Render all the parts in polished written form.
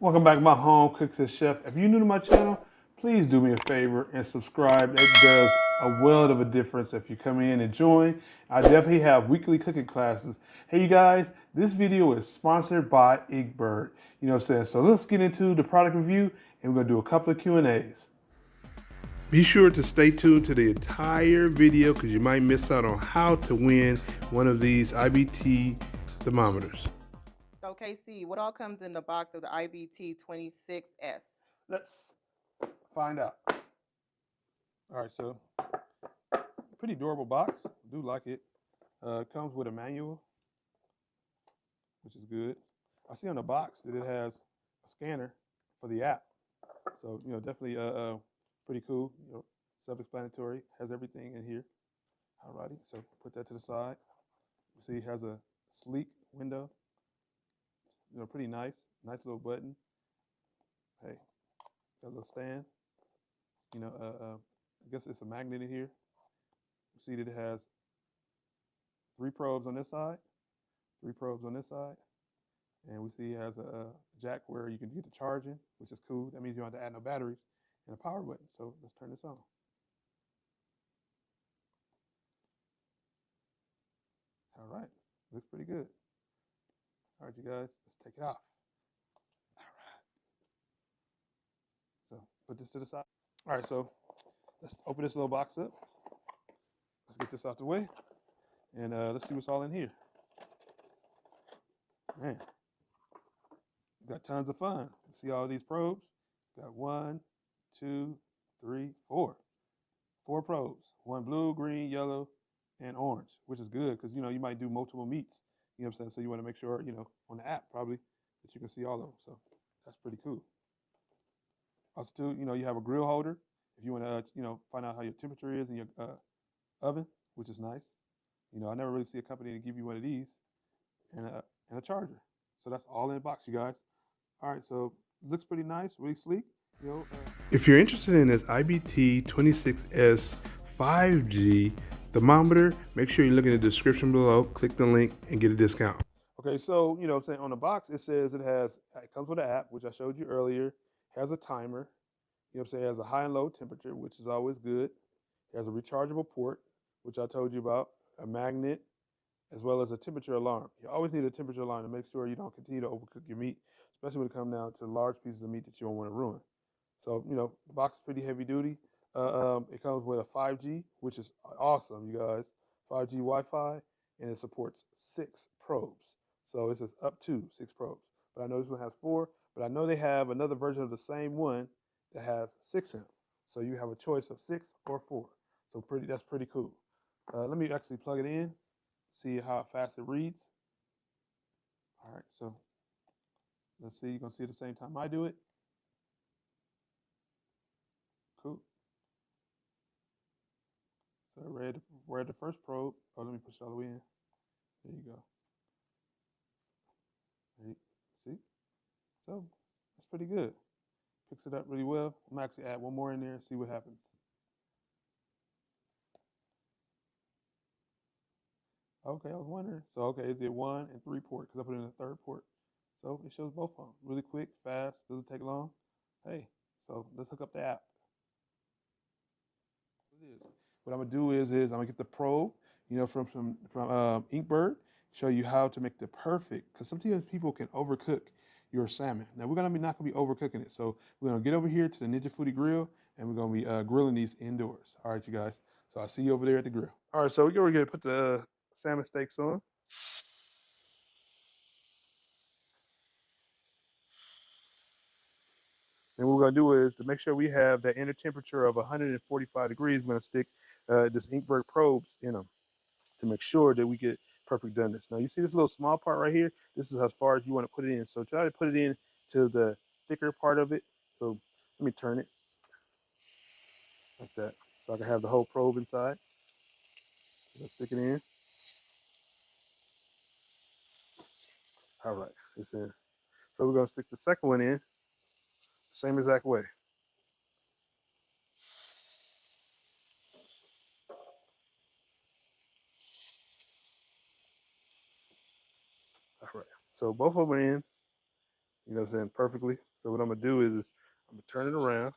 Welcome back to my home cooks and chef. If you're new to my channel, please do me a favor and subscribe. It does a world of a difference if you come in and join. I definitely have weekly cooking classes. Hey you guys, this video is sponsored by Inkbird. You know what I'm saying? So let's get into the product review and we're gonna do a couple of Q&As. Be sure to stay tuned to the entire video because you might miss out on how to win one of these IBT thermometers. So KC, what all comes in the box of the IBT-26S? Let's find out. All right, so pretty durable box. I do like it. Comes with a manual, which is good. I see on the box that it has a scanner for the app. So, you know, definitely pretty cool. You know, self-explanatory. Has everything in here. Alrighty, so put that to the side. You see it has a sleek window. You know, pretty nice. Nice little button. Hey, got a little stand. You know, I guess it's a magnet in here. You see that it has 3 probes on this side, 3 probes on this side, and we see it has a jack where you can get the charging, which is cool. That means you don't have to add no batteries and a power button. So let's turn this on. All right, looks pretty good. All right, you guys, let's take it off. All right. So put this to the side. All right, so let's open this little box up. Let's get this out the way, and let's see what's all in here. Man, got tons of fun. See all these probes? Got 1, 2, 3, 4. 4 probes. 1 blue, green, yellow, and orange, which is good because you know you might do multiple meats. You know what I'm saying? So you want to make sure, you know, on the app probably that you can see all of them. So that's pretty cool. Also, too, you know, you have a grill holder if you want to, you know, find out how your temperature is in your oven, which is nice. You know, I never really see a company to give you one of these, and a charger. So that's all in the box, you guys. All right, so it looks pretty nice, really sleek. You know, if you're interested in this IBT-26S 5G thermometer, make sure you look in the description below, click the link, and get a discount. Okay, so, you know, I'm saying on the box, it says it comes with an app, which I showed you earlier, has a timer, you know what I'm saying, it has a high and low temperature, which is always good. It has a rechargeable port, which I told you about, a magnet, as well as a temperature alarm. You always need a temperature alarm to make sure you don't continue to overcook your meat, especially when it comes down to large pieces of meat that you don't want to ruin. So, you know, the box is pretty heavy duty. It comes with a 5G, which is awesome, you guys. 5G Wi-Fi, and it supports 6 probes. So it says up to 6 probes. But I know this one has 4, but I know they have another version of the same one that has 6 in them. So you have a choice of 6 or 4. So that's pretty cool. Let me actually plug it in, see how fast it reads. All right, so let's see. You're going to see it at the same time I do it. Cool. So we're at the first probe. Oh, let me push it all the way in. There you go. See? So that's pretty good. Picks it up really well. I'm gonna actually add one more in there and see what happens. Okay, I was wondering. So okay, it did 1 and 3 port because I put in a 3rd port. So it shows both of them. Really quick, fast, doesn't take long. Hey, so let's hook up the app. What I'm gonna do is I'm gonna get the probe, you know, from Inkbird, show you how to make the perfect. Because sometimes people can overcook your salmon. Now we're not gonna be overcooking it. So we're gonna get over here to the Ninja Foodie Grill, and we're gonna be grilling these indoors. All right, you guys. So I'll see you over there at the grill. All right, so we're gonna put the salmon steaks on. And what we're going to do is to make sure we have that inner temperature of 145 degrees, we're going to stick this Inkbird probes in them to make sure that we get perfect doneness. Now you see this little small part right here? This is as far as you want to put it in. So try to put it in to the thicker part of it. So let me turn it like that so I can have the whole probe inside. Let's stick it in. All right, it's in. So we're going to stick the second one in the same exact way. All right, so both of them are in. you know what I'm saying, perfectly. So what I'm gonna do is I'm gonna turn it around,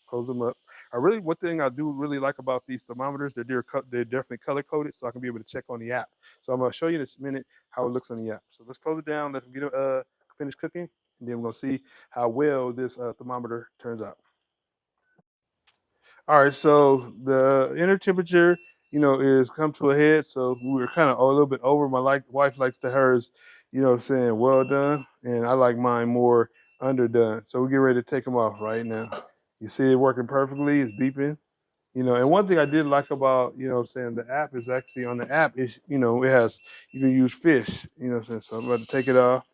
close them up. One thing I do really like about these thermometers, they're definitely color coded, so I can be able to check on the app. So I'm gonna show you in this minute how it looks on the app. So let's close it down. Let's get finish cooking, and then we're gonna see how well this thermometer turns out. All right, so the inner temperature, is come to a head. So we were kind of a little bit over. My wife likes to hers, saying well done, and I like mine more underdone. So we get ready to take them off right now. You see it working perfectly. It's beeping. And one thing I did like about, saying the app is actually on the app is, it has, you can use fish, saying. So I'm about to take it off,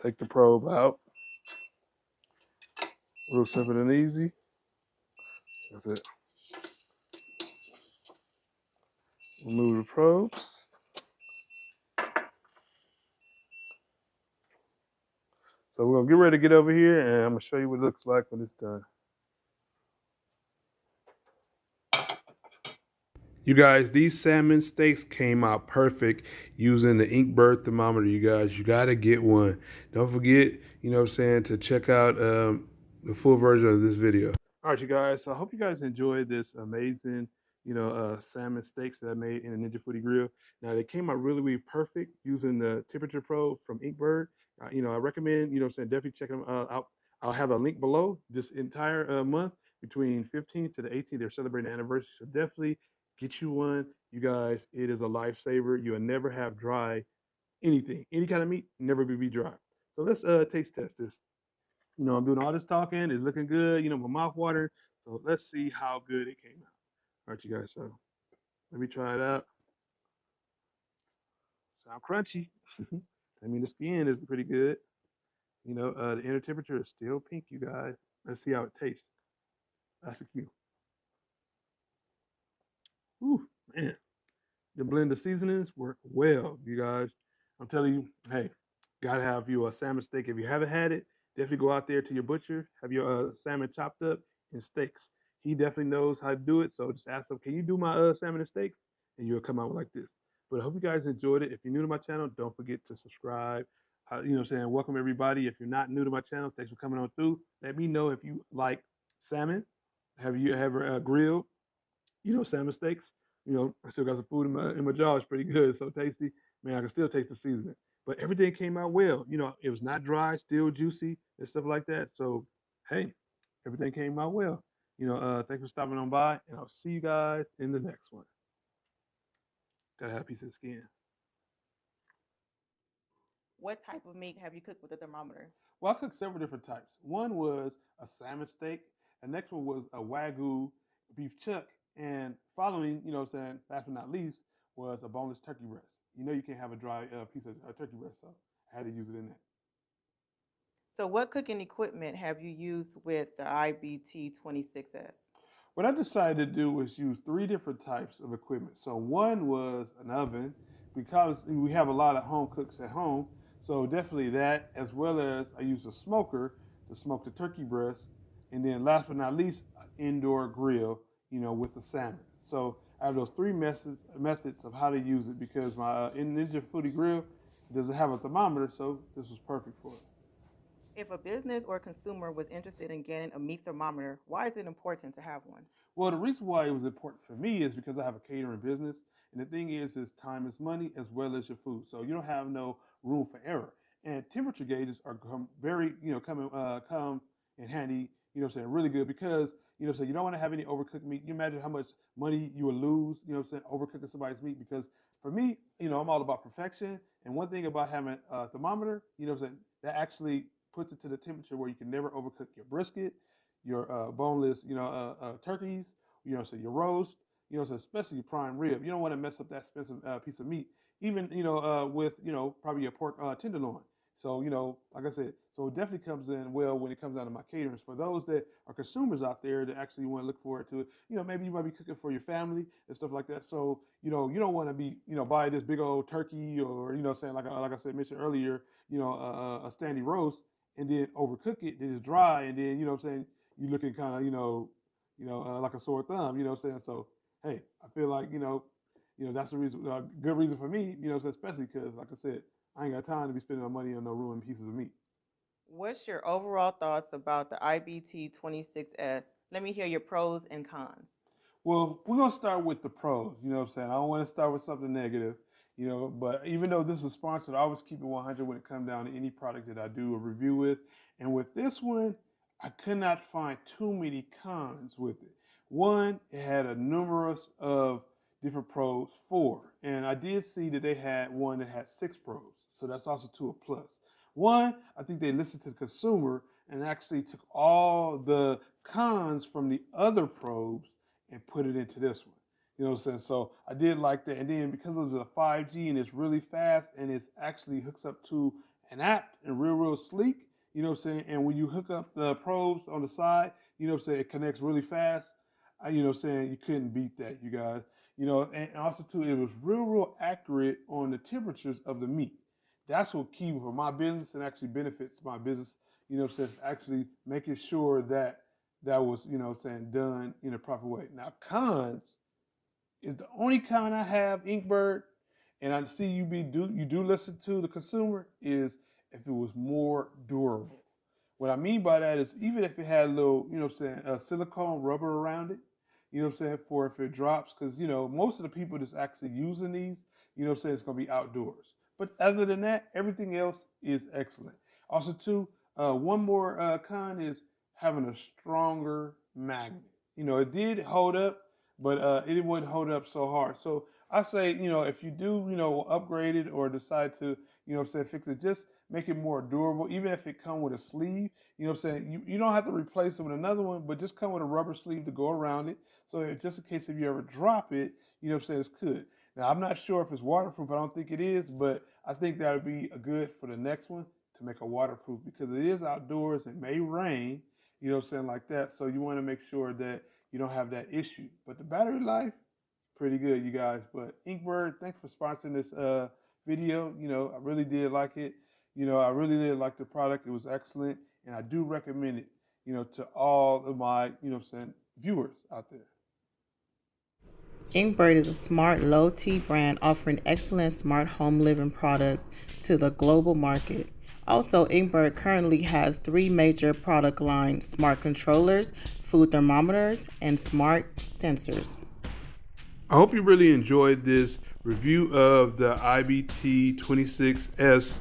take the probe out, real simple and easy. That's it. Remove the probes. So we're gonna get ready to get over here, and I'm gonna show you what it looks like when it's done. You guys, these salmon steaks came out perfect using the Inkbird thermometer. You guys, you gotta get one. Don't forget, to check out the full version of this video. All right, you guys. So I hope you guys enjoyed this amazing, salmon steaks that I made in a Ninja Foodie grill. Now they came out really, really perfect using the temperature probe from Inkbird. I recommend, definitely check them out. I'll have a link below. This entire month between 15th to the 18th, they're celebrating the anniversary. So definitely get you one, you guys. It is a lifesaver. You'll never have dry anything, any kind of meat, never be dry. So let's taste test this. I'm doing all this talking. It's looking good. My mouth watering. So let's see how good it came out. All right, you guys. So let me try it out. Sound crunchy. I mean, the skin is pretty good. The inner temperature is still pink, you guys. Let's see how it tastes. That's a cue. Ooh, man. The blend of seasonings work well, you guys. I'm telling you, hey, gotta have you a salmon steak. If you haven't had it, definitely go out there to your butcher, have your salmon chopped up in steaks. He definitely knows how to do it. So just ask him, can you do my salmon and steaks? And you'll come out like this. But I hope you guys enjoyed it. If you're new to my channel, don't forget to subscribe. Welcome everybody. If you're not new to my channel, thanks for coming on through. Let me know if you like salmon. Have you ever grilled? Salmon steaks. I still got some food in my jaw. It's pretty good, so tasty. Man, I can still taste the seasoning. But everything came out well. It was not dry, still juicy and stuff like that. So, hey, everything came out well. Thanks for stopping on by, and I'll see you guys in the next one. Gotta have a piece of the skin. What type of meat have you cooked with the thermometer? Well, I cooked several different types. One was a salmon steak. The next one was a Wagyu beef chuck. And following, last but not least, was a boneless turkey breast. You can't have a dry piece of turkey breast, so I had to use it in that. So what cooking equipment have you used with the IBT-26S? What I decided to do was use three different types of equipment. So one was an oven, because we have a lot of home cooks at home. So definitely that, as well as I used a smoker to smoke the turkey breast. And then last but not least, an indoor grill, with the salmon. So I have those three methods of how to use it, because my Ninja Foodie grill doesn't have a thermometer, so this was perfect for it. If a business or consumer was interested in getting a meat thermometer, why is it important to have one? Well, the reason why it was important for me is because I have a catering business, and the thing is time is money as well as your food. So you don't have no room for error. And temperature gauges are come in handy. Really good, because you don't want to have any overcooked meat. You imagine how much money you would lose. Overcooking somebody's meat. Because for me, I'm all about perfection. And one thing about having a thermometer, that actually puts it to the temperature where you can never overcook your brisket, your boneless, turkeys, so your roast, so especially your prime rib. You don't want to mess up that expensive piece of meat, even, with, probably a pork tenderloin. So, like I said, so it definitely comes in well when it comes down to my caterings. For those that are consumers out there that actually want to look forward to it, maybe you might be cooking for your family and stuff like that. So, you don't want to be, buy this big old turkey, or, saying, like I said, mentioned earlier, a standing roast, and then overcook it, then it's dry, and then, you looking kind of, like a sore thumb, what I'm saying? So, hey, I feel like, that's the reason, good reason for me, especially because, like I said, I ain't got time to be spending my money on no ruined pieces of meat. What's your overall thoughts about the IBT-26S? Let me hear your pros and cons. Well, we're gonna start with the pros. You know what I'm saying? I don't want to start with something negative. But even though this is sponsored, I always keep it 100 when it comes down to any product that I do a review with. And with this one, I could not find too many cons with it. One, it had a numerous of different pros, 4, and I did see that they had one that had 6 pros, so that's also to a plus. One, I think they listened to the consumer and actually took all the cons from the other probes and put it into this one. You know what I'm saying? So I did like that. And then because it was a 5G and it's really fast and it's actually hooks up to an app and real sleek, you know what I'm saying? And when you hook up the probes on the side, you know what I'm saying, it connects really fast. You know what I'm saying? You couldn't beat that, you guys. And also too, it was real accurate on the temperatures of the meat. That's what key for my business and actually benefits my business, you know what I'm saying, actually making sure that that was, you know what I'm saying, done in a proper way. Now, cons is the only con I have, Inkbird, and I see you do listen to the consumer, is if it was more durable. What I mean by that is even if it had a little, you know what I'm saying, silicone rubber around it, you know what I'm saying, for if it drops, because, most of the people that's actually using these, you know what I'm saying, it's going to be outdoors. But other than that, everything else is excellent. Also, too, one more con is having a stronger magnet. It did hold up, but it wouldn't hold up so hard. So I say, if you do, upgrade it or decide to, fix it, just make it more durable. Even if it come with a sleeve, you know what I'm saying, you don't have to replace it with another one, but just come with a rubber sleeve to go around it. So just in case if you ever drop it, you know what I'm saying, it's good. Now, I'm not sure if it's waterproof. I don't think it is, but I think that would be good for the next one to make a waterproof because it is outdoors. It may rain, you know what I'm saying, like that. So you want to make sure that you don't have that issue. But the battery life, pretty good, you guys. But Inkbird, thanks for sponsoring this video. I really did like it. I really did like the product. It was excellent. And I do recommend it, to all of my, viewers out there. Inkbird is a smart, low-T brand offering excellent smart home living products to the global market. Also, Inkbird currently has 3 major product lines: smart controllers, food thermometers, and smart sensors. I hope you really enjoyed this review of the IBT-26S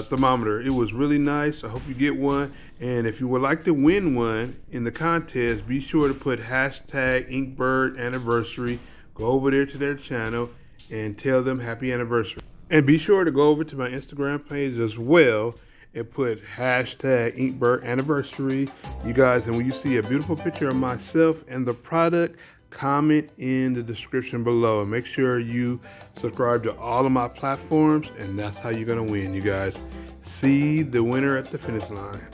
thermometer. It was really nice. I hope you get one. And if you would like to win one in the contest, be sure to put hashtag Inkbird anniversary. Go over there to their channel and tell them happy anniversary. And be sure to go over to my Instagram page as well and put hashtag Inkbird anniversary. You guys, and when you see a beautiful picture of myself and the product, comment in the description below and make sure you subscribe to all of my platforms, and that's how you're going to win, you guys. See the winner at the finish line.